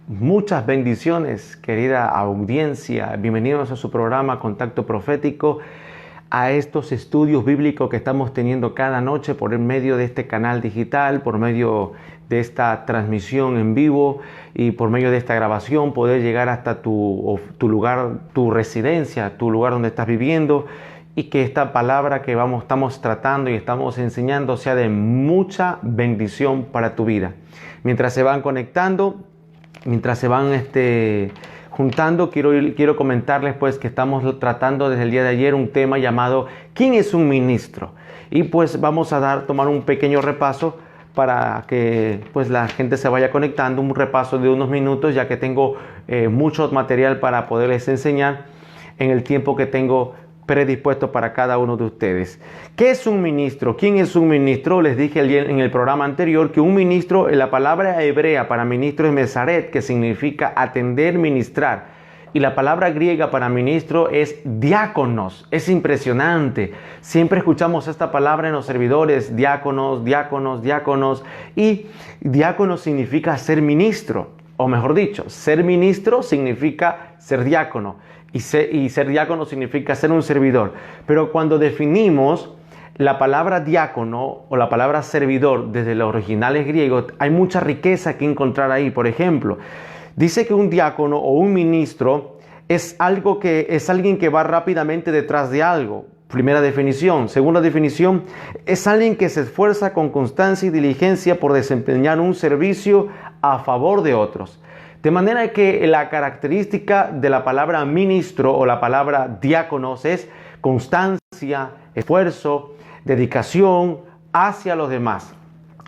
Muchas bendiciones, querida audiencia. Bienvenidos a su programa Contacto Profético, a estos estudios bíblicos que estamos teniendo cada noche por el medio de este canal digital, por medio de esta transmisión en vivo y por medio de esta grabación, poder llegar hasta tu lugar, tu residencia, tu lugar donde estás viviendo, y que esta palabra que estamos tratando y estamos enseñando sea de mucha bendición para tu vida. Mientras se van conectando, mientras se van juntando, quiero comentarles pues que estamos tratando desde el día de ayer un tema llamado ¿quién es un ministro? Y pues vamos a tomar un pequeño repaso para que pues la gente se vaya conectando, un repaso de unos minutos, ya que tengo mucho material para poderles enseñar en el tiempo que tengo predispuesto para cada uno de ustedes. ¿Qué es un ministro? ¿Quién es un ministro? Les dije en el programa anterior que un ministro, la palabra hebrea para ministro es mesaret, que significa atender, ministrar. Y la palabra griega para ministro es diáconos. Es impresionante. Siempre escuchamos esta palabra en los servidores, diáconos, diáconos, diáconos. Y diácono significa ser ministro. O mejor dicho, ser ministro significa ser diácono. Y ser diácono significa ser un servidor. Pero cuando definimos la palabra diácono o la palabra servidor desde los originales griegos, hay mucha riqueza que encontrar ahí. Por ejemplo, dice que un diácono o un ministro es alguien que va rápidamente detrás de algo. Primera definición. Segunda definición, es alguien que se esfuerza con constancia y diligencia por desempeñar un servicio a favor de otros. De manera que la característica de la palabra ministro o la palabra diáconos es constancia, esfuerzo, dedicación hacia los demás.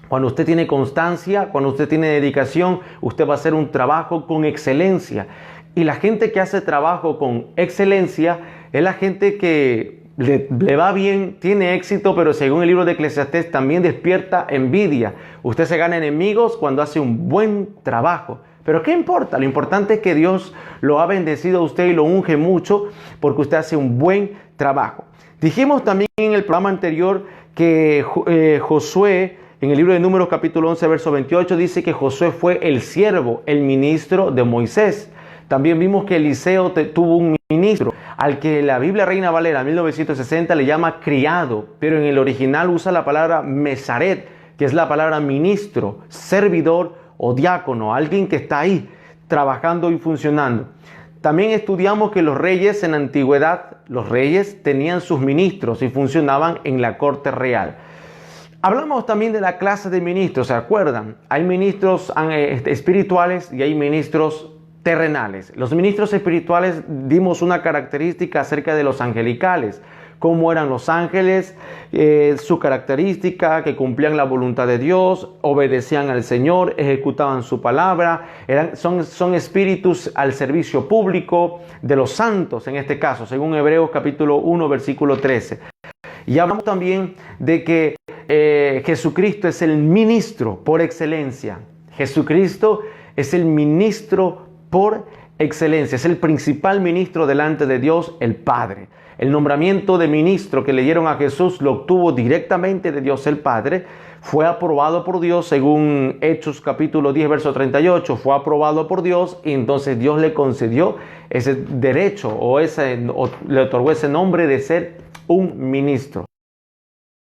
Cuando usted tiene constancia, cuando usted tiene dedicación, usted va a hacer un trabajo con excelencia. Y la gente que hace trabajo con excelencia es la gente que le va bien, tiene éxito, pero según el libro de Eclesiastés también despierta envidia. Usted se gana enemigos cuando hace un buen trabajo. Pero ¿qué importa? Lo importante es que Dios lo ha bendecido a usted y lo unge mucho porque usted hace un buen trabajo. Dijimos también en el programa anterior que Josué, en el libro de Números capítulo 11, verso 28, dice que Josué fue el siervo, el ministro de Moisés. También vimos que Eliseo tuvo un ministro, al que la Biblia Reina Valera 1960 le llama criado, pero en el original usa la palabra mesaret, que es la palabra ministro, servidor o diácono, alguien que está ahí trabajando y funcionando. También estudiamos que los reyes en la antigüedad, los reyes tenían sus ministros y funcionaban en la corte real. Hablamos también de la clase de ministros, ¿se acuerdan? Hay ministros espirituales y hay ministros terrenales. Los ministros espirituales dimos una característica acerca de los angelicales, cómo eran los ángeles, su característica, que cumplían la voluntad de Dios, obedecían al Señor, ejecutaban su palabra, son espíritus al servicio público de los santos, en este caso, según Hebreos capítulo 1, versículo 13. Y hablamos también de que Jesucristo es el ministro por excelencia. Jesucristo es el ministro por excelencia, es el principal ministro delante de Dios, el Padre. El nombramiento de ministro que le dieron a Jesús lo obtuvo directamente de Dios el Padre. Fue aprobado por Dios según Hechos capítulo 10, verso 38. Fue aprobado por Dios y entonces Dios le concedió ese derecho o le otorgó ese nombre de ser un ministro.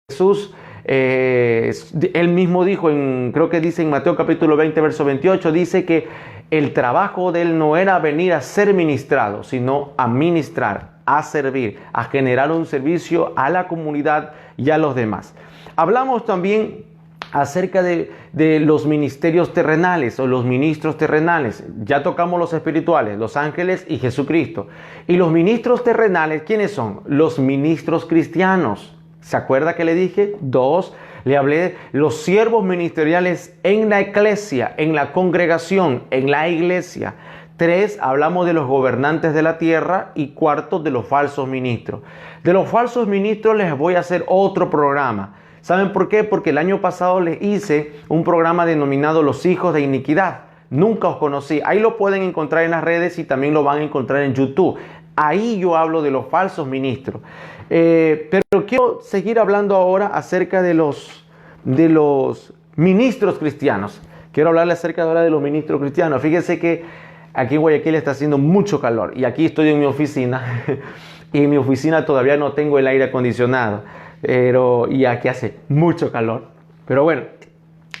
Jesús, él mismo dijo, creo que dice en Mateo capítulo 20, verso 28, dice que el trabajo de él no era venir a ser ministrado, sino a ministrar, a servir, a generar un servicio a la comunidad y a los demás. Hablamos también acerca de los ministerios terrenales o los ministros terrenales. Ya tocamos los espirituales, los ángeles y Jesucristo. Y los ministros terrenales, ¿quiénes son? Los ministros cristianos. ¿Se acuerda que le dije? 2, le hablé de los siervos ministeriales en la iglesia, en la congregación, en la iglesia. 3, hablamos de los gobernantes de la tierra. Y 4, de los falsos ministros. De los falsos ministros les voy a hacer otro programa. ¿Saben por qué? Porque el año pasado les hice un programa denominado Los Hijos de Iniquidad. Nunca os conocí. Ahí lo pueden encontrar en las redes y también lo van a encontrar en YouTube. Ahí yo hablo de los falsos ministros. Pero quiero seguir hablando ahora acerca de los ministros cristianos. quiero hablarle acerca ahora de los ministros cristianos. Fíjense que aquí en Guayaquil está haciendo mucho calor y aquí estoy en mi oficina y en mi oficina todavía no tengo el aire acondicionado, y aquí hace mucho calor. Pero bueno,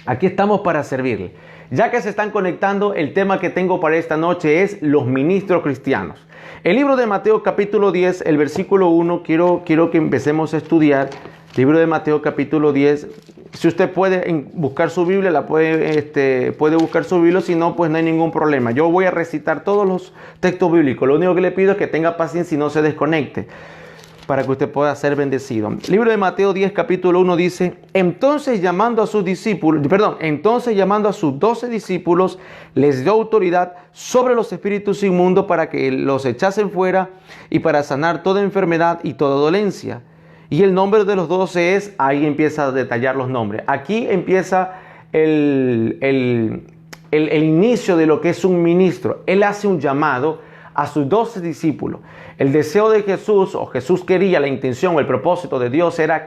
aquí estamos para servirle. Ya que se están conectando, el tema que tengo para esta noche es los ministros cristianos. El libro de Mateo capítulo 10, el versículo 1, quiero que empecemos a estudiar. Libro de Mateo capítulo 10. Si usted puede buscar su Biblia, puede buscar su Biblia, si no, pues no hay ningún problema. Yo voy a recitar todos los textos bíblicos. Lo único que le pido es que tenga paciencia y no se desconecte, para que usted pueda ser bendecido. El libro de Mateo 10, capítulo 1 dice: entonces llamando a sus 12 discípulos, les dio autoridad sobre los espíritus inmundos para que los echasen fuera y para sanar toda enfermedad y toda dolencia. Y el nombre de los 12 es, ahí empieza a detallar los nombres. Aquí empieza el inicio de lo que es un ministro. Él hace un llamado a sus 12 discípulos. El deseo de Jesús, o Jesús quería, la intención o el propósito de Dios era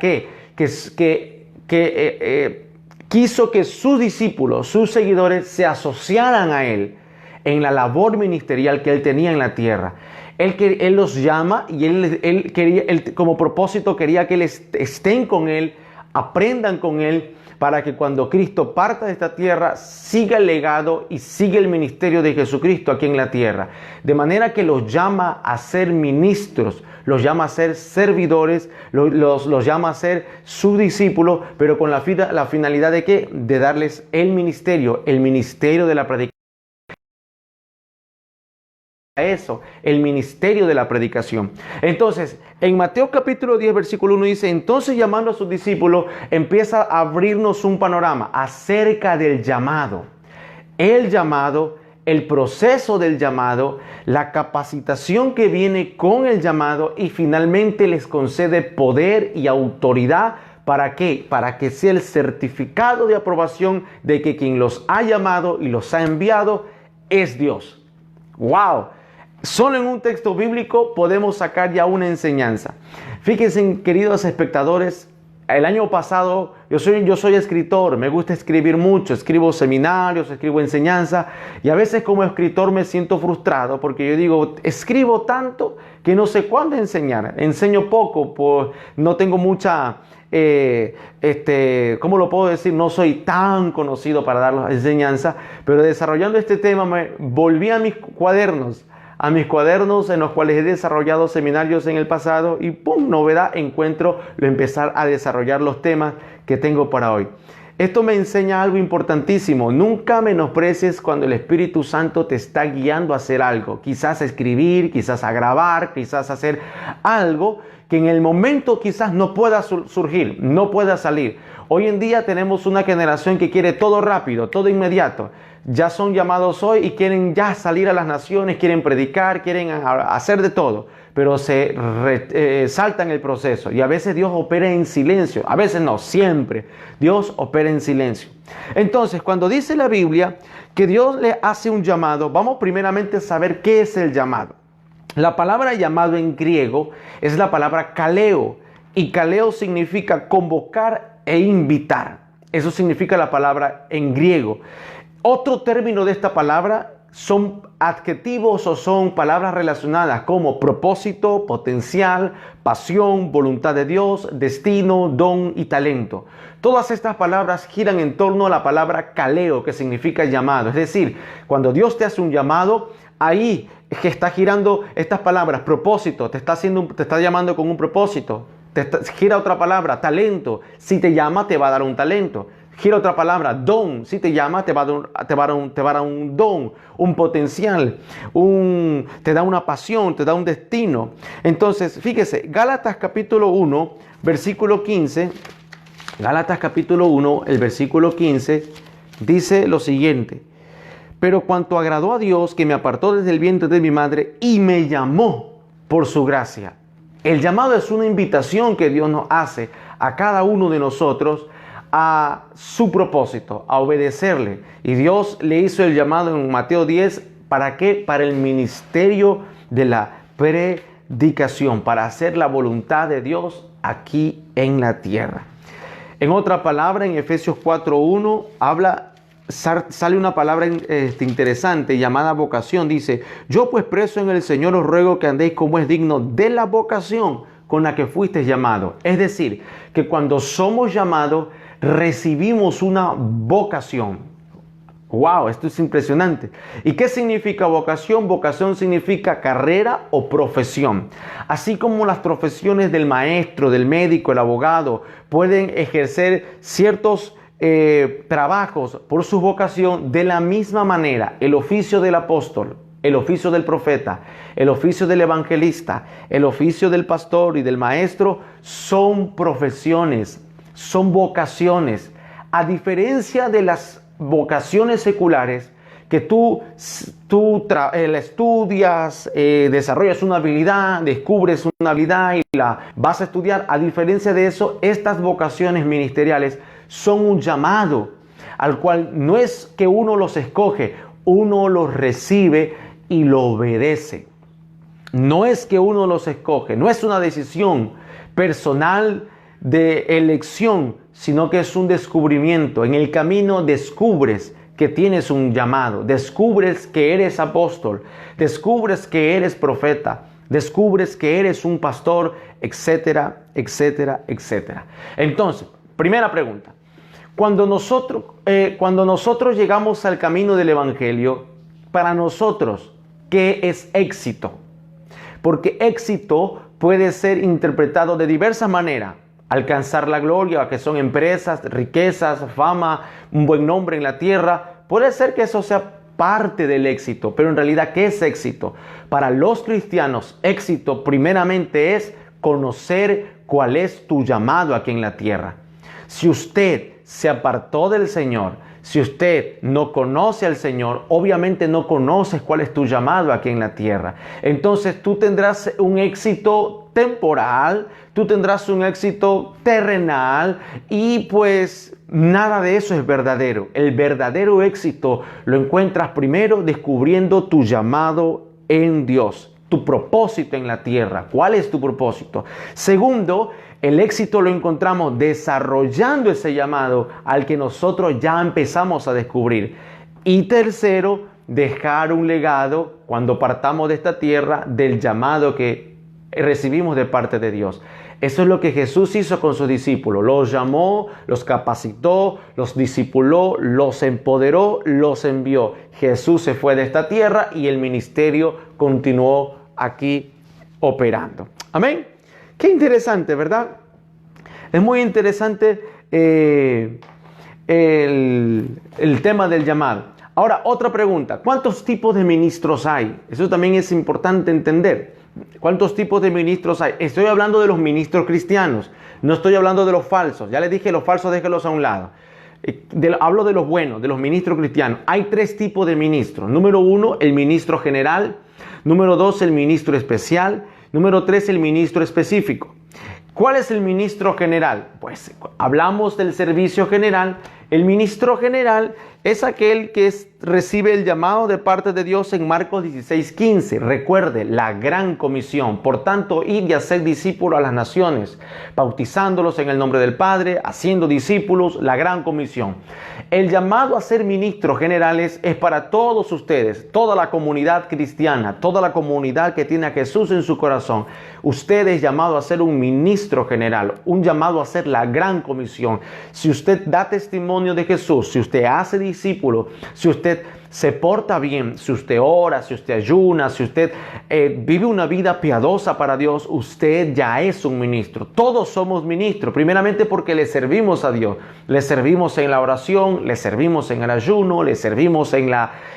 quiso que sus discípulos, sus seguidores, se asociaran a Él en la labor ministerial que Él tenía en la tierra. Él los llama y él como propósito quería que estén con Él, aprendan con Él, para que cuando Cristo parta de esta tierra, siga el legado y siga el ministerio de Jesucristo aquí en la tierra. De manera que los llama a ser ministros, los llama a ser servidores, los llama a ser sus discípulos, pero con la finalidad de ¿qué? De darles el ministerio de la predicación. Eso, el ministerio de la predicación. Entonces, en Mateo capítulo 10, versículo 1 dice: entonces llamando a sus discípulos, empieza a abrirnos un panorama acerca del llamado. El llamado, el proceso del llamado, la capacitación que viene con el llamado y finalmente les concede poder y autoridad. ¿Para qué? Para que sea el certificado de aprobación de que quien los ha llamado y los ha enviado es Dios. ¡Wow! Solo en un texto bíblico podemos sacar ya una enseñanza. Fíjense, queridos espectadores, el año pasado yo soy escritor, me gusta escribir mucho, escribo seminarios, escribo enseñanza, y a veces como escritor me siento frustrado porque yo digo, escribo tanto que no sé cuándo enseñar, enseño poco, pues no tengo mucha, ¿cómo lo puedo decir? No soy tan conocido para dar las enseñanzas, pero desarrollando este tema me volví a mis cuadernos en los cuales he desarrollado seminarios en el pasado y ¡pum! Novedad, empezar a desarrollar los temas que tengo para hoy. Esto me enseña algo importantísimo. Nunca menosprecies cuando el Espíritu Santo te está guiando a hacer algo. Quizás a escribir, quizás a grabar, quizás a hacer algo que en el momento quizás no pueda surgir, no pueda salir. Hoy en día tenemos una generación que quiere todo rápido, todo inmediato. Ya son llamados hoy y quieren ya salir a las naciones, quieren predicar, quieren hacer de todo, pero saltan el proceso y a veces Dios opera en silencio, a veces no, siempre Dios opera en silencio. Entonces, cuando dice la Biblia que Dios le hace un llamado, vamos primeramente a saber qué es el llamado. La palabra llamado en griego es la palabra kaleo, y kaleo significa convocar e invitar. Eso significa la palabra en griego. Otro término de esta palabra son adjetivos o son palabras relacionadas como propósito, potencial, pasión, voluntad de Dios, destino, don y talento. Todas estas palabras giran en torno a la palabra kaleo, que significa llamado. Es decir, cuando Dios te hace un llamado, ahí es que está girando estas palabras. Propósito, te está llamando con un propósito. Gira otra palabra, talento. Si te llama, te va a dar un talento. Gira otra palabra, don. Si te llama, te va a dar un don, un potencial, te da una pasión, te da un destino. Entonces, fíjese, Gálatas capítulo 1, versículo 15. Gálatas capítulo 1, el versículo 15, dice lo siguiente: pero cuanto agradó a Dios, que me apartó desde el vientre de mi madre y me llamó por su gracia. El llamado es una invitación que Dios nos hace a cada uno de nosotros a su propósito, a obedecerle. Y Dios le hizo el llamado en Mateo 10, ¿para qué? Para el ministerio de la predicación, para hacer la voluntad de Dios aquí en la tierra. En otra palabra, en Efesios 4:1 habla sale una palabra interesante llamada vocación. Dice: yo pues preso en el Señor os ruego que andéis como es digno de la vocación con la que fuisteis llamados. Es decir, que cuando somos llamados recibimos una vocación. ¡Wow! Esto es impresionante. ¿Y qué significa vocación? Vocación significa carrera o profesión. Así como las profesiones del maestro, del médico, el abogado pueden ejercer ciertos trabajos por su vocación, de la misma manera el oficio del apóstol, el oficio del profeta, el oficio del evangelista, el oficio del pastor y del maestro son profesiones, son vocaciones. A diferencia de las vocaciones seculares, que tú estudias, desarrollas una habilidad, descubres una habilidad y la vas a estudiar. A diferencia de eso, estas vocaciones ministeriales son un llamado al cual no es que uno los escoge, uno los recibe y lo obedece. No es que uno los escoge, no es una decisión personal de elección, sino que es un descubrimiento. En el camino descubres que tienes un llamado, descubres que eres apóstol, descubres que eres profeta, descubres que eres un pastor, etcétera, etcétera, etcétera. Entonces, primera pregunta: cuando nosotros llegamos al camino del evangelio, para nosotros, ¿qué es éxito? Porque éxito puede ser interpretado de diversas maneras. Alcanzar la gloria, que son empresas, riquezas, fama, un buen nombre en la tierra. Puede ser que eso sea parte del éxito, pero en realidad, ¿qué es éxito? Para los cristianos, éxito primeramente es conocer cuál es tu llamado aquí en la tierra. Si usted se apartó del Señor, si usted no conoce al Señor, obviamente no conoces cuál es tu llamado aquí en la tierra. Entonces tú tendrás un éxito temporal, tú tendrás un éxito terrenal y pues nada de eso es verdadero. El verdadero éxito lo encuentras primero descubriendo tu llamado en Dios, tu propósito en la tierra. ¿Cuál es tu propósito? Segundo, el éxito lo encontramos desarrollando ese llamado al que nosotros ya empezamos a descubrir. Y tercero, dejar un legado cuando partamos de esta tierra del llamado que recibimos de parte de Dios. Eso es lo que Jesús hizo con sus discípulos. Los llamó, los capacitó, los discipuló, los empoderó, los envió. Jesús se fue de esta tierra y el ministerio continuó aquí operando. Amén. Qué interesante, ¿verdad? Es muy interesante el tema del llamado. Ahora, otra pregunta. ¿Cuántos tipos de ministros hay? Eso también es importante entender. ¿Cuántos tipos de ministros hay? Estoy hablando de los ministros cristianos. No estoy hablando de los falsos. Ya les dije, los falsos déjenlos a un lado. Hablo de los buenos, de los ministros cristianos. Hay tres tipos de ministros. Número 1, el ministro general. Número 2, el ministro especial. Número 3, el ministro específico. ¿Cuál es el ministro general? Pues hablamos del servicio general. El ministro general es aquel que recibe el llamado de parte de Dios en Marcos 16:15. Recuerde, la gran comisión. Por tanto, id y haced discípulos a las naciones, bautizándolos en el nombre del Padre, haciendo discípulos, la gran comisión. El llamado a ser ministros generales es para todos ustedes, toda la comunidad cristiana, toda la comunidad que tiene a Jesús en su corazón. Usted es llamado a ser un ministro general, un llamado a ser la gran comisión. Si usted da testimonio de Jesús, si usted hace discípulo, si usted se porta bien, si usted ora, si usted ayuna, si usted vive una vida piadosa para Dios, usted ya es un ministro. Todos somos ministros, primeramente porque le servimos a Dios. Le servimos en la oración, le servimos en el ayuno, le servimos en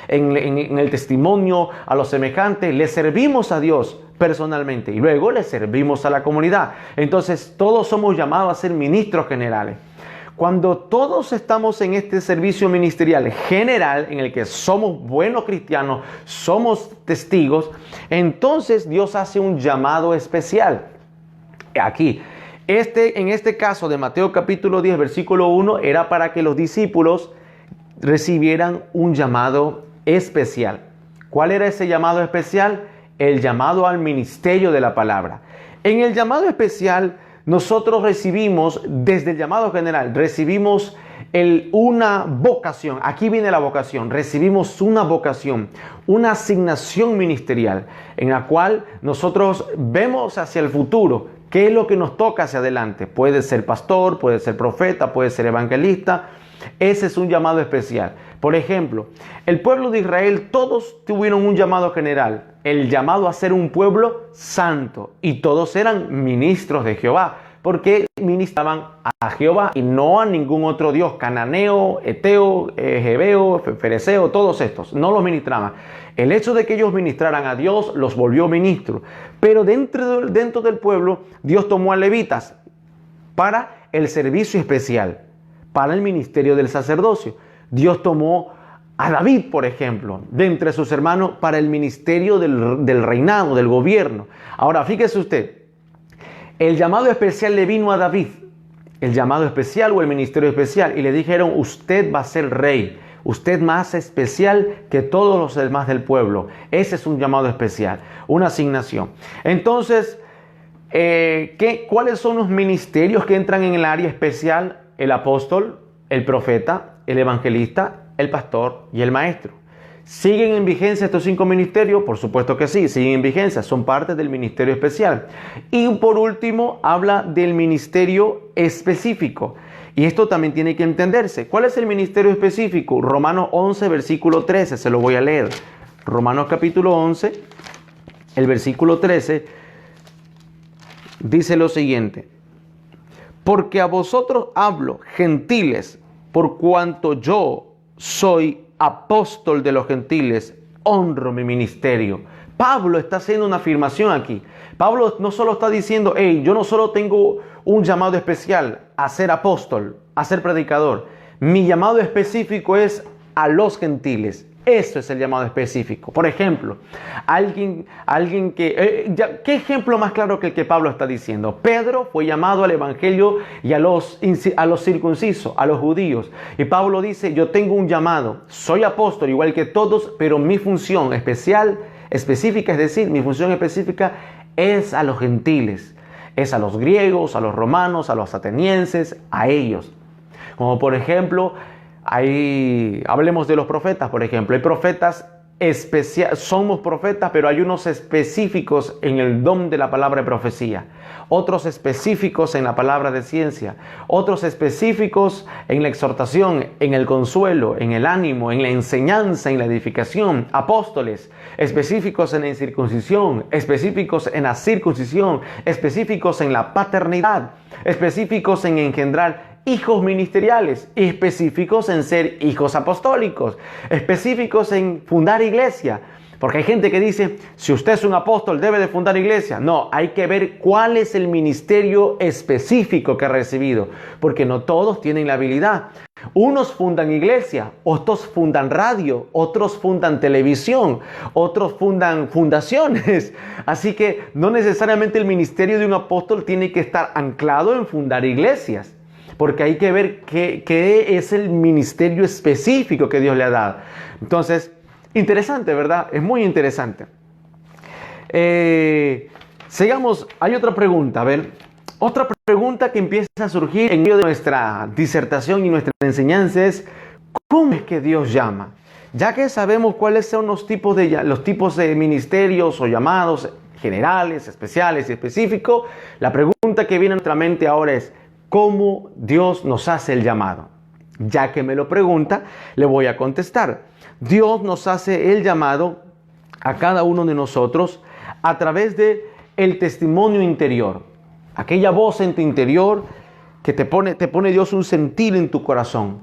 el testimonio a los semejantes, le servimos a Dios personalmente y luego le servimos a la comunidad. Entonces todos somos llamados a ser ministros generales. Cuando todos estamos en este servicio ministerial general, en el que somos buenos cristianos, somos testigos, entonces Dios hace un llamado especial. Aquí, en este caso de Mateo capítulo 10, versículo 1, era para que los discípulos recibieran un llamado especial. ¿Cuál era ese llamado especial? El llamado al ministerio de la palabra. En el llamado especial, nosotros recibimos, desde el llamado general, recibimos una vocación. Aquí viene la vocación. Recibimos una vocación, una asignación ministerial en la cual nosotros vemos hacia el futuro. ¿Qué es lo que nos toca hacia adelante? Puede ser pastor, puede ser profeta, puede ser evangelista. Ese es un llamado especial. Por ejemplo, el pueblo de Israel, todos tuvieron un llamado general, el llamado a ser un pueblo santo, y todos eran ministros de Jehová, porque ministraban a Jehová y no a ningún otro dios, cananeo, eteo, jebeo, fereceo, todos estos, no los ministraban. El hecho de que ellos ministraran a Dios los volvió ministros, pero dentro del pueblo Dios tomó a levitas para el servicio especial, para el ministerio del sacerdocio. Dios tomó a David, por ejemplo, de entre sus hermanos para el ministerio del reinado, del gobierno. Ahora, fíjese usted, el llamado especial le vino a David, el llamado especial o el ministerio especial, y le dijeron, usted va a ser rey, usted más especial que todos los demás del pueblo. Ese es un llamado especial, una asignación. Entonces, ¿cuáles son los ministerios que entran en el área especial? El apóstol, el profeta, el evangelista, el pastor y el maestro. ¿Siguen en vigencia estos 5 ministerios? Por supuesto que sí, siguen en vigencia, son parte del ministerio especial. Y por último, habla del ministerio específico. Y esto también tiene que entenderse. ¿Cuál es el ministerio específico? Romanos 11, versículo 13, se lo voy a leer. Romanos capítulo 11, el versículo 13, dice lo siguiente. Porque a vosotros hablo, gentiles, por cuanto yo soy apóstol de los gentiles, honro mi ministerio. Pablo está haciendo una afirmación aquí. Pablo no solo está diciendo, hey, yo no solo tengo un llamado especial a ser apóstol, a ser predicador. Mi llamado específico es a los gentiles. Eso es el llamado específico. Por ejemplo, alguien que... ¿qué ejemplo más claro que el que Pablo está diciendo? Pedro fue llamado al evangelio y a los circuncisos, a los judíos. Y Pablo dice, yo tengo un llamado, soy apóstol igual que todos, pero mi función específica, es decir, mi función específica es a los gentiles. Es a los griegos, a los romanos, a los atenienses, a ellos. Como por ejemplo... hablemos de los profetas, por ejemplo. Hay profetas especiales, somos profetas, pero hay unos específicos en el don de la palabra de profecía, otros específicos en la palabra de ciencia, otros específicos en la exhortación, en el consuelo, en el ánimo, en la enseñanza, en la edificación, apóstoles, específicos en la incircuncisión, específicos en la circuncisión, específicos en la paternidad, específicos en engendrar hijos ministeriales, específicos en ser hijos apostólicos, específicos en fundar iglesia. Porque hay gente que dice, si usted es un apóstol debe de fundar iglesia. No, hay que ver cuál es el ministerio específico que ha recibido, porque no todos tienen la habilidad. Unos fundan iglesia, otros fundan radio, otros fundan televisión, otros fundan fundaciones. Así que no necesariamente el ministerio de un apóstol tiene que estar anclado en fundar iglesias, porque hay que ver qué es el ministerio específico que Dios le ha dado. Entonces, interesante, ¿verdad? Es muy interesante. Sigamos, hay otra pregunta, a ver. Otra pregunta que empieza a surgir en medio de nuestra disertación y nuestra enseñanza es, ¿cómo es que Dios llama? Ya que sabemos cuáles son los tipos de ministerios o llamados generales, especiales y específicos, la pregunta que viene a nuestra mente ahora es, ¿cómo Dios nos hace el llamado? Ya que me lo pregunta, le voy a contestar. Dios nos hace el llamado a cada uno de nosotros a través de el testimonio interior. Aquella voz en tu interior que te pone Dios un sentir en tu corazón.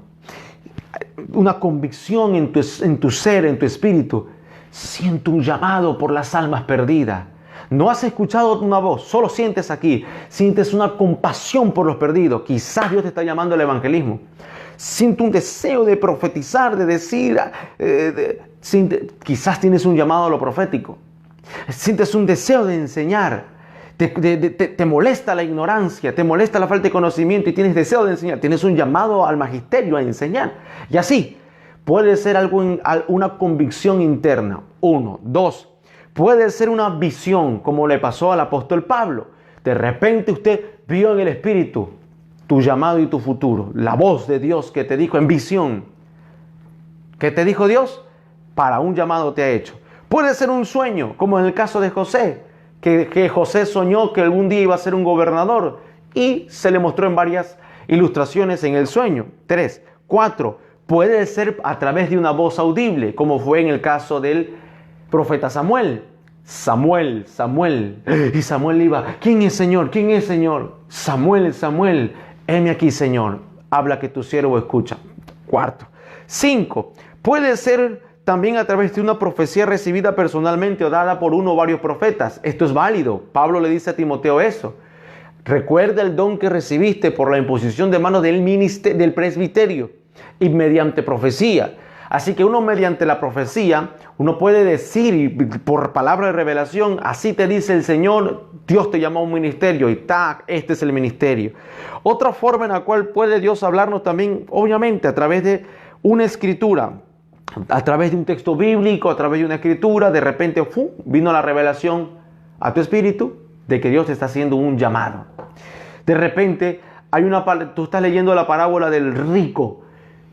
Una convicción en tu ser, en tu espíritu. Siento un llamado por las almas perdidas. No has escuchado una voz, solo sientes aquí, sientes una compasión por los perdidos. Quizás Dios te está llamando al evangelismo. Siento un deseo de profetizar, de decir, quizás tienes un llamado a lo profético. Sientes un deseo de enseñar. Te molesta la ignorancia, te molesta la falta de conocimiento y tienes deseo de enseñar. Tienes un llamado al magisterio a enseñar. Y así, puede ser una convicción interna. 1, 2. Puede ser una visión, como le pasó al apóstol Pablo. De repente usted vio en el Espíritu tu llamado y tu futuro. La voz de Dios que te dijo en visión. ¿Qué te dijo Dios? Para un llamado te ha hecho. Puede ser un sueño, como en el caso de José, que José soñó que algún día iba a ser un gobernador y se le mostró en varias ilustraciones en el sueño. 3. 4. Puede ser a través de una voz audible, como fue en el caso del profeta Samuel. Samuel, Samuel. Y Samuel iba, ¿quién es Señor? ¿Quién es Señor? Samuel, Samuel. Heme aquí, Señor. Habla que tu siervo escucha. 4. 5. Puede ser también a través de una profecía recibida personalmente o dada por uno o varios profetas. Esto es válido. Pablo le dice a Timoteo eso. Recuerda el don que recibiste por la imposición de manos del presbiterio y mediante profecía. Así que uno mediante la profecía, uno puede decir por palabra de revelación, así te dice el Señor, Dios te llamó a un ministerio y este es el ministerio. Otra forma en la cual puede Dios hablarnos también, obviamente, a través de una escritura, a través de un texto bíblico, a través de una escritura, de repente vino la revelación a tu espíritu de que Dios te está haciendo un llamado. De repente tú estás leyendo la parábola del rico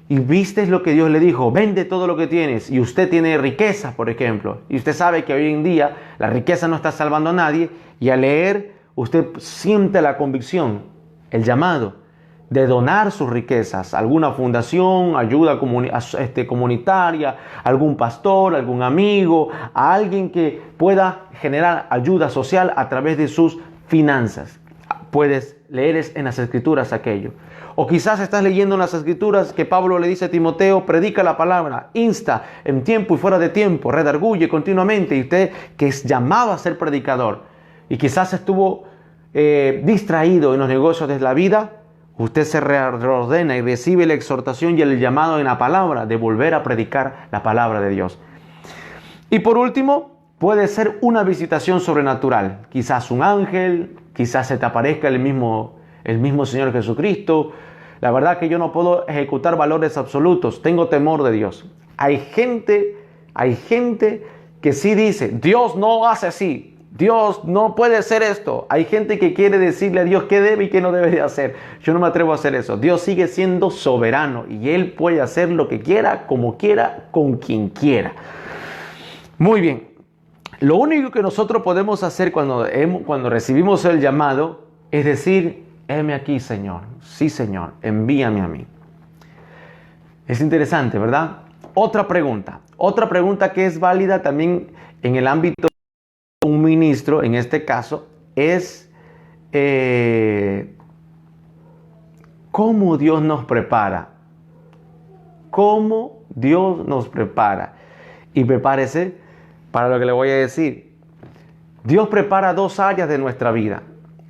y viste lo que Dios le dijo, vende todo lo que tienes, y usted tiene riqueza, por ejemplo, y usted sabe que hoy en día la riqueza no está salvando a nadie, y al leer usted siente la convicción, el llamado de donar sus riquezas a alguna fundación, ayuda comunitaria, algún pastor, algún amigo, a alguien que pueda generar ayuda social a través de sus finanzas. Puedes leer en las escrituras aquello. O quizás estás leyendo en las escrituras que Pablo le dice a Timoteo, predica la palabra, insta en tiempo y fuera de tiempo, redarguye continuamente, y usted que es llamado a ser predicador y quizás estuvo distraído en los negocios de la vida, usted se reordena y recibe la exhortación y el llamado en la palabra de volver a predicar la palabra de Dios. Y por último, puede ser una visitación sobrenatural. Quizás un ángel, quizás se te aparezca el mismo Señor Jesucristo. La verdad que yo no puedo ejecutar valores absolutos. Tengo temor de Dios. Hay gente que sí dice, Dios no hace así. Dios no puede hacer esto. Hay gente que quiere decirle a Dios qué debe y qué no debe de hacer. Yo no me atrevo a hacer eso. Dios sigue siendo soberano y Él puede hacer lo que quiera, como quiera, con quien quiera. Muy bien. Lo único que nosotros podemos hacer cuando recibimos el llamado es decir, heme aquí, Señor. Sí, Señor, envíame a mí. Es interesante, ¿verdad? Otra pregunta que es válida también en el ámbito de un ministro, en este caso, es ¿cómo Dios nos prepara? ¿Cómo Dios nos prepara? Y prepárese para lo que le voy a decir. Dios prepara dos áreas de nuestra vida.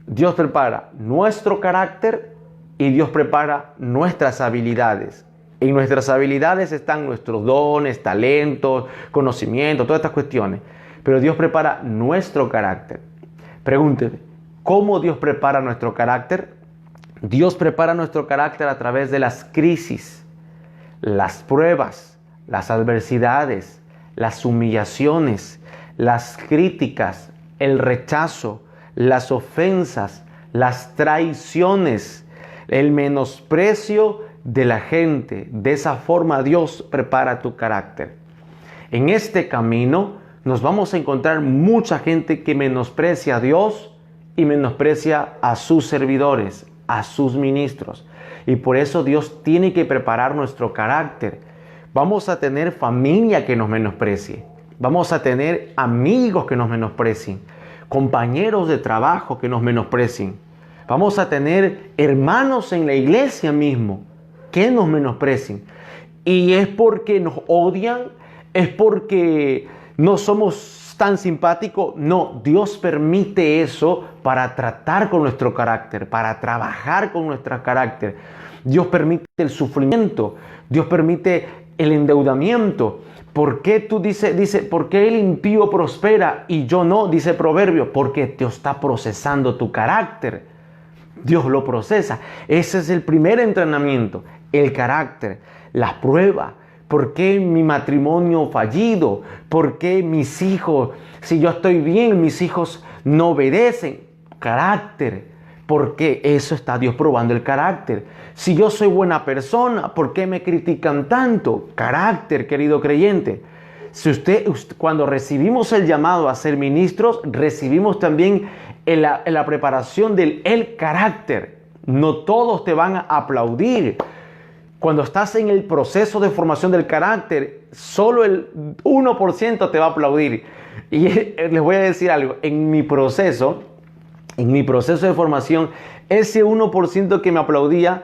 Dios prepara nuestro carácter y Dios prepara nuestras habilidades. En nuestras habilidades están nuestros dones, talentos, conocimientos, todas estas cuestiones. Pero Dios prepara nuestro carácter. Pregúnteme, ¿cómo Dios prepara nuestro carácter? Dios prepara nuestro carácter a través de las crisis, las pruebas, las adversidades, las humillaciones, las críticas, el rechazo, las ofensas, las traiciones, el menosprecio de la gente. De esa forma Dios prepara tu carácter. En este camino nos vamos a encontrar mucha gente que menosprecia a Dios y menosprecia a sus servidores, a sus ministros. Y por eso Dios tiene que preparar nuestro carácter. Vamos a tener familia que nos menosprecie. Vamos a tener amigos que nos menosprecien. Compañeros de trabajo que nos menosprecien. Vamos a tener hermanos en la iglesia mismo que nos menosprecien. Y es porque nos odian, es porque no somos tan simpáticos. No, Dios permite eso para tratar con nuestro carácter, para trabajar con nuestro carácter. Dios permite el sufrimiento, Dios permite el endeudamiento. ¿Por qué tú dice, por qué el impío prospera y yo no? Dice Proverbio, porque Dios está procesando tu carácter. Dios lo procesa. Ese es el primer entrenamiento, el carácter, la prueba. ¿Por qué mi matrimonio fallido? ¿Por qué mis hijos, si yo estoy bien, mis hijos no obedecen? Carácter. Porque eso está Dios probando el carácter. Si yo soy buena persona, ¿por qué me critican tanto? Carácter, querido creyente. Si cuando recibimos el llamado a ser ministros, recibimos también en la preparación del carácter. No todos te van a aplaudir. Cuando estás en el proceso de formación del carácter, solo el 1% te va a aplaudir. Y les voy a decir algo, en mi proceso de formación, ese 1% que me aplaudía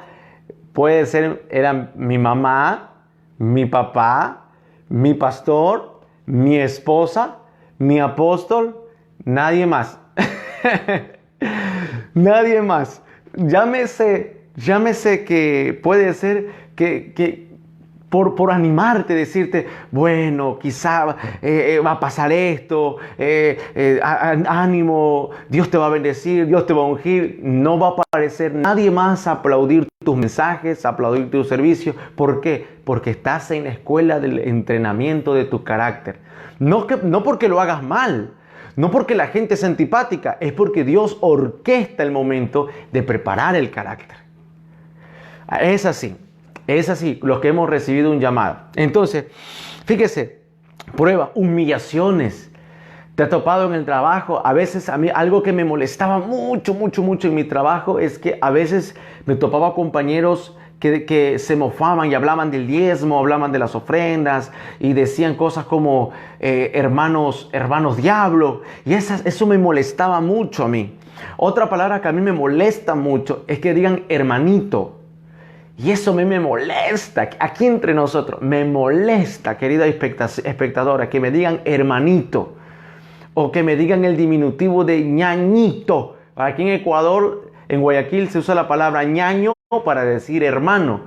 era mi mamá, mi papá, mi pastor, mi esposa, mi apóstol, nadie más. Nadie más. Llámese que puede ser que por animarte, decirte, bueno, quizá va a pasar esto, ánimo, Dios te va a bendecir, Dios te va a ungir. No va a aparecer nadie más a aplaudir tus mensajes, a aplaudir tu servicio. ¿Por qué? Porque estás en la escuela del entrenamiento de tu carácter. No porque lo hagas mal, no porque la gente es antipática, es porque Dios orquesta el momento de preparar el carácter. Es así, los que hemos recibido un llamado. Entonces, fíjese, prueba, humillaciones. ¿Te ha topado en el trabajo? A veces a mí algo que me molestaba mucho en mi trabajo es que a veces me topaba compañeros que se mofaban y hablaban del diezmo, hablaban de las ofrendas y decían cosas como hermanos diablo. Y eso me molestaba mucho a mí. Otra palabra que a mí me molesta mucho es que digan hermanito. Y eso a mí me molesta, aquí entre nosotros, me molesta, querida espectadora, que me digan hermanito o que me digan el diminutivo de ñañito. Aquí en Ecuador, en Guayaquil, se usa la palabra ñaño para decir hermano.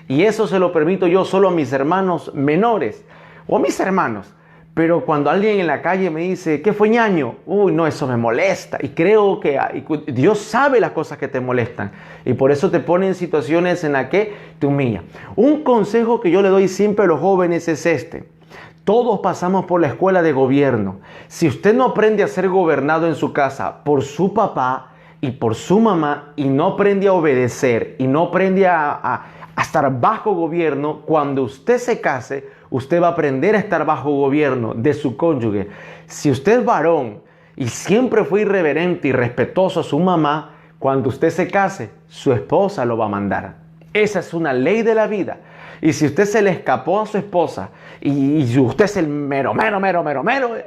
Y eso se lo permito yo solo a mis hermanos menores o a mis hermanos. Pero cuando alguien en la calle me dice, ¿qué fue ñaño? Uy, no, eso me molesta. Y creo que Dios sabe las cosas que te molestan. Y por eso te pone en situaciones en las que te humilla. Un consejo que yo le doy siempre a los jóvenes es este. Todos pasamos por la escuela de gobierno. Si usted no aprende a ser gobernado en su casa por su papá y por su mamá y no aprende a obedecer y no aprende a estar bajo gobierno, cuando usted se case, usted va a aprender a estar bajo gobierno de su cónyuge. Si usted es varón y siempre fue irreverente y respetuoso a su mamá, cuando usted se case, su esposa lo va a mandar. Esa es una ley de la vida. Y si usted se le escapó a su esposa y usted es el mero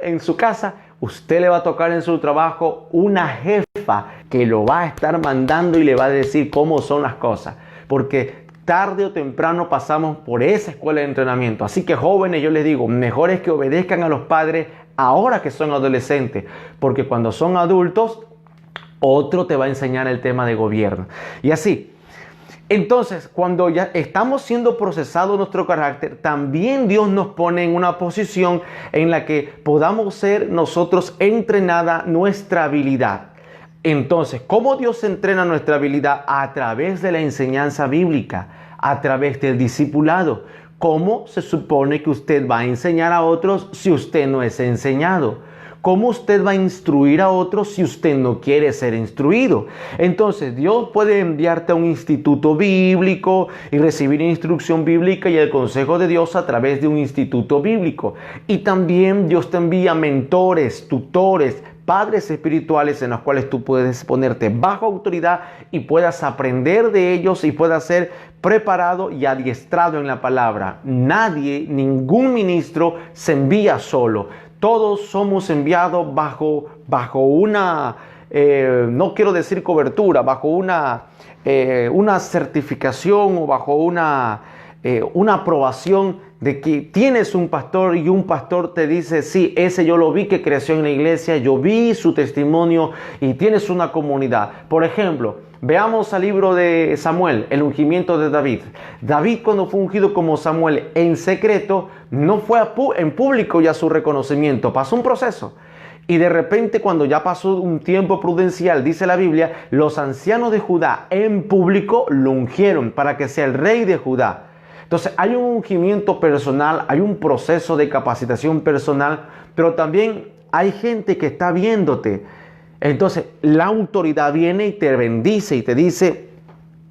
en su casa, usted le va a tocar en su trabajo una jefa que lo va a estar mandando y le va a decir cómo son las cosas. Porque tarde o temprano pasamos por esa escuela de entrenamiento. Así que jóvenes, yo les digo, mejor es que obedezcan a los padres ahora que son adolescentes, porque cuando son adultos, otro te va a enseñar el tema de gobierno. Y así, entonces, cuando ya estamos siendo procesados nuestro carácter, también Dios nos pone en una posición en la que podamos ser nosotros entrenada nuestra habilidad. Entonces, ¿cómo Dios entrena nuestra habilidad? A través de la enseñanza bíblica, a través del discipulado. ¿Cómo se supone que usted va a enseñar a otros si usted no es enseñado? ¿Cómo usted va a instruir a otros si usted no quiere ser instruido? Entonces, Dios puede enviarte a un instituto bíblico y recibir instrucción bíblica y el consejo de Dios a través de un instituto bíblico. Y también Dios te envía mentores, tutores, padres espirituales en los cuales tú puedes ponerte bajo autoridad y puedas aprender de ellos y puedas ser preparado y adiestrado en la palabra. Ningún ministro se envía solo. Todos somos enviados bajo una, no quiero decir cobertura, bajo una certificación o bajo una aprobación de que tienes un pastor y un pastor te dice, sí, ese yo lo vi que creció en la iglesia, yo vi su testimonio y tienes una comunidad. Por ejemplo, veamos al libro de Samuel, el ungimiento de David. David, cuando fue ungido como Samuel en secreto, no fue en público ya su reconocimiento, pasó un proceso. Y de repente, cuando ya pasó un tiempo prudencial, dice la Biblia, los ancianos de Judá en público lo ungieron para que sea el rey de Judá. Entonces hay un ungimiento personal, hay un proceso de capacitación personal, pero también hay gente que está viéndote Entonces la autoridad viene y te bendice y te dice,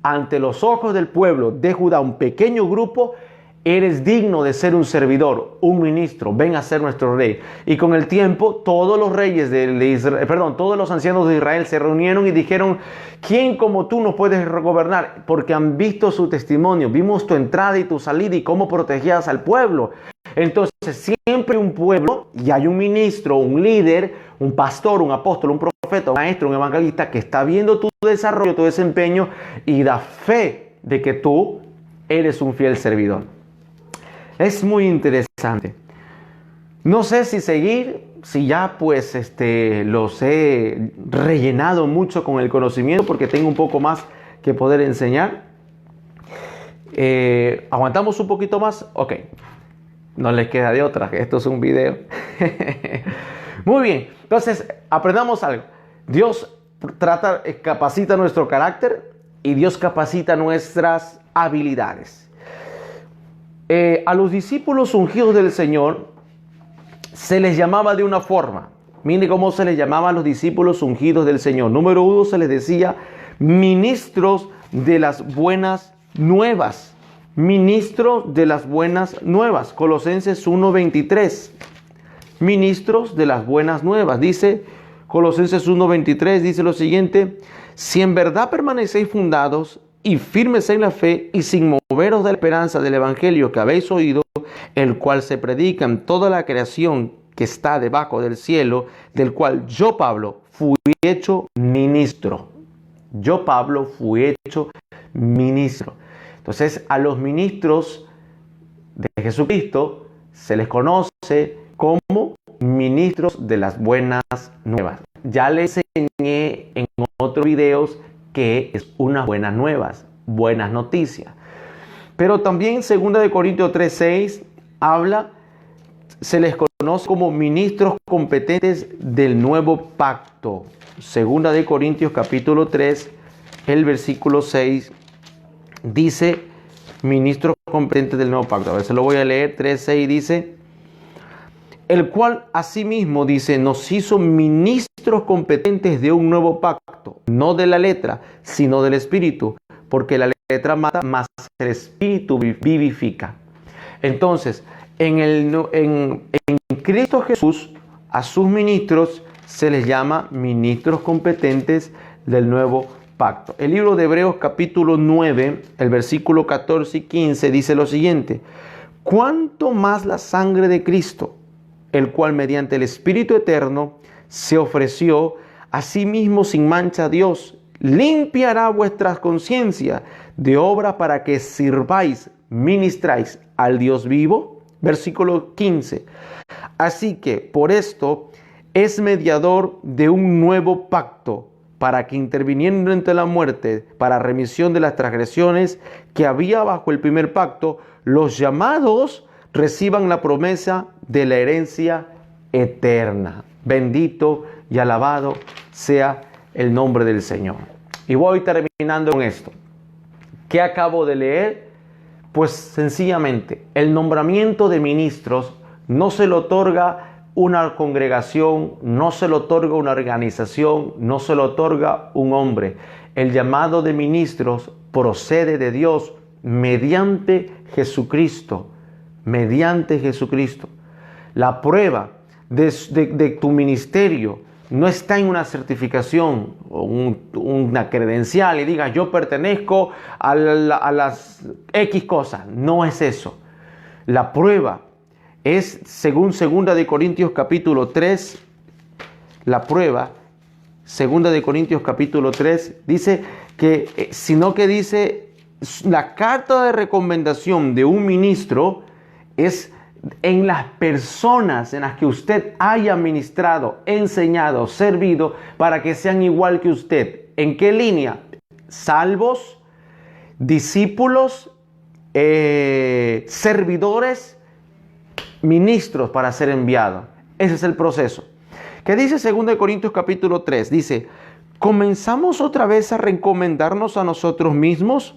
ante los ojos del pueblo de Judá, un pequeño grupo, eres digno de ser un servidor, un ministro, ven a ser nuestro rey. Y con el tiempo, todos los reyes de Israel, todos los ancianos de Israel se reunieron y dijeron, ¿quién como tú nos puedes gobernar? Porque han visto su testimonio, vimos tu entrada y tu salida y cómo protegías al pueblo. Entonces, siempre un pueblo, y hay un ministro, un líder, un pastor, un apóstol, un profeta, un maestro, un evangelista que está viendo tu desarrollo, tu desempeño y da fe de que tú eres un fiel servidor. Es muy interesante. No sé si seguir, si ya pues los he rellenado mucho con el conocimiento porque tengo un poco más que poder enseñar. ¿Aguantamos un poquito más? Ok. No les queda de otra, que esto es un video. Muy bien, entonces aprendamos algo. Dios capacita nuestro carácter y Dios capacita nuestras habilidades. A los discípulos ungidos del Señor se les llamaba de una forma. Mire cómo se les llamaba a los discípulos ungidos del Señor. Número 1, se les decía ministros de las buenas nuevas. Ministros de las buenas nuevas. Colosenses 1:23. Ministros de las buenas nuevas. Dice Colosenses 1:23, dice lo siguiente: si en verdad permanecéis fundados y firmes en la fe y sin moveros de la esperanza del evangelio que habéis oído, el cual se predica en toda la creación que está debajo del cielo, del cual yo, Pablo, fui hecho ministro. Yo, Pablo, fui hecho ministro. Entonces, a los ministros de Jesucristo se les conoce como ministros de las buenas nuevas. Ya les enseñé en otros videos que es unas buenas nuevas, buenas noticias. Pero también 2 Corintios 3:6 habla, se les conoce como ministros competentes del nuevo pacto. 2 Corintios capítulo 3, el versículo 6 dice ministros competentes del nuevo pacto. A ver, se lo voy a leer. 3:6 dice, el cual asimismo dice, nos hizo ministros competentes de un nuevo pacto, no de la letra, sino del espíritu, porque la letra mata, mas el espíritu vivifica. Entonces, en Cristo Jesús, a sus ministros se les llama ministros competentes del nuevo pacto. El libro de Hebreos capítulo 9, el versículo 14 y 15 dice lo siguiente: cuánto más la sangre de Cristo, el cual mediante el Espíritu Eterno se ofreció a sí mismo sin mancha a Dios, limpiará vuestras conciencias de obra para que sirváis, ministráis al Dios vivo. Versículo 15. Así que por esto es mediador de un nuevo pacto, para que interviniendo entre la muerte para remisión de las transgresiones que había bajo el primer pacto, los llamados reciban la promesa de la herencia eterna. Bendito y alabado sea el nombre del Señor. Y voy terminando con esto. ¿Qué acabo de leer? Pues sencillamente, el nombramiento de ministros no se lo otorga una congregación, no se lo otorga una organización, no se lo otorga un hombre. El llamado de ministros procede de Dios mediante Jesucristo. Mediante Jesucristo. La prueba de tu ministerio no está en una certificación o una credencial y digas yo pertenezco a las X cosas. No es eso. La prueba es, según 2 Corintios capítulo 3, la prueba, 2 Corintios capítulo 3, dice que, sino que dice, la carta de recomendación de un ministro es en las personas en las que usted haya ministrado, enseñado, servido, para que sean igual que usted. ¿En qué línea? Salvos, discípulos, servidores, ministros para ser enviados. Ese es el proceso. ¿Qué dice 2 Corintios capítulo 3? Dice, ¿comenzamos otra vez a recomendarnos a nosotros mismos?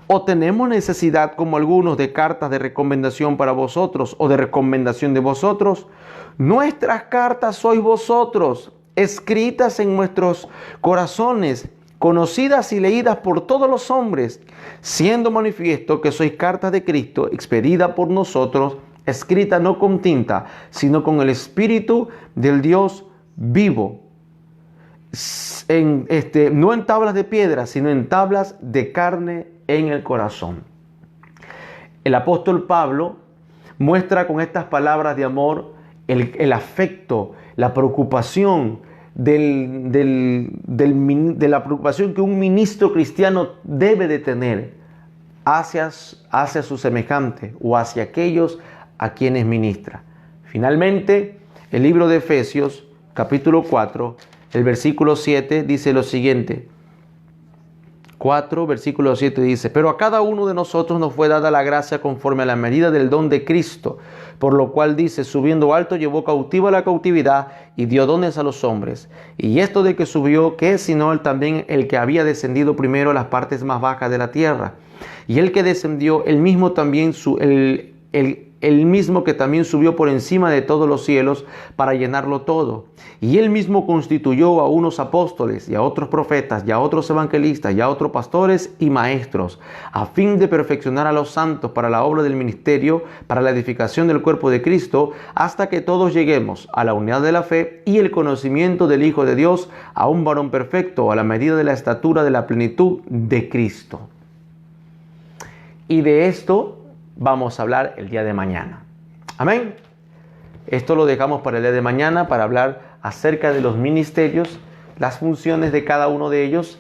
¿O tenemos necesidad, como algunos, de cartas de recomendación para vosotros o de recomendación de vosotros? Nuestras cartas sois vosotros, escritas en nuestros corazones, conocidas y leídas por todos los hombres, siendo manifiesto que sois cartas de Cristo, expedida por nosotros, escrita no con tinta, sino con el Espíritu del Dios vivo, no en tablas de piedra, sino en tablas de carne en el corazón. El apóstol Pablo muestra con estas palabras de amor el afecto, la preocupación de la preocupación que un ministro cristiano debe de tener hacia su semejante o hacia aquellos a quienes ministra. Finalmente, el libro de Efesios, capítulo 4, el versículo 7 dice lo siguiente. 4, versículo 7 dice: pero a cada uno de nosotros nos fue dada la gracia conforme a la medida del don de Cristo, por lo cual dice: subiendo alto llevó cautiva la cautividad y dio dones a los hombres. Y esto de que subió, ¿qué es sino él también el que había descendido primero a las partes más bajas de la tierra? Y el que descendió, el mismo también el mismo que también subió por encima de todos los cielos para llenarlo todo. Y él mismo constituyó a unos apóstoles y a otros profetas y a otros evangelistas y a otros pastores y maestros, a fin de perfeccionar a los santos para la obra del ministerio, para la edificación del cuerpo de Cristo, hasta que todos lleguemos a la unidad de la fe y el conocimiento del Hijo de Dios, a un varón perfecto, a la medida de la estatura de la plenitud de Cristo. Y de esto vamos a hablar el día de mañana. Amén. Esto lo dejamos para el día de mañana para hablar acerca de los ministerios, las funciones de cada uno de ellos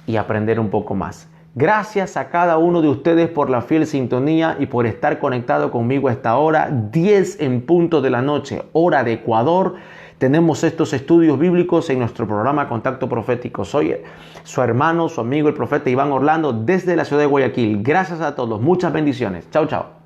y aprender un poco más. Gracias a cada uno de ustedes por la fiel sintonía y por estar conectado conmigo a esta hora, 10 en punto de la noche, hora de Ecuador. Tenemos estos estudios bíblicos en nuestro programa Contacto Profético. Soy su hermano, su amigo, el profeta Iván Orlando, desde la ciudad de Guayaquil. Gracias a todos. Muchas bendiciones. Chao, chao.